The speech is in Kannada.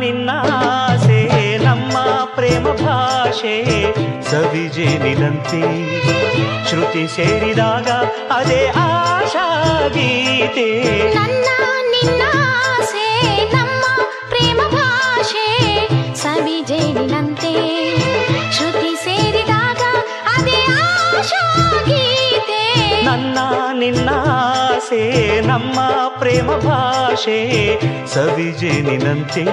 ನಿನ್ನಾಸೆ ನಮ್ಮ ಪ್ರೇಮ ಭಾಷೆ ಸವಿಜೇನಿನಂತೆ ಶ್ರುತಿ ಸೇರಿದಾಗ ಅದೇ ಆಶಾ ಗೀತೆ ನನ್ನ ನಿನ್ನಾಸೆ ನಮ್ಮ ಪ್ರೇಮ ಭಾಷೆ ಸವಿಜೇನಿನಂತೆ ಶ್ರುತಿ ಸೇರಿದಾಗ ಅದೇ ಆಶಾ ಗೀತೆ ನನ್ನ ನಿನ್ನಾಸೆ ನಮ್ಮ ಪ್ರೇಮ ಭಾಷೆ ಸವಿಜೇನಿನಂತೆ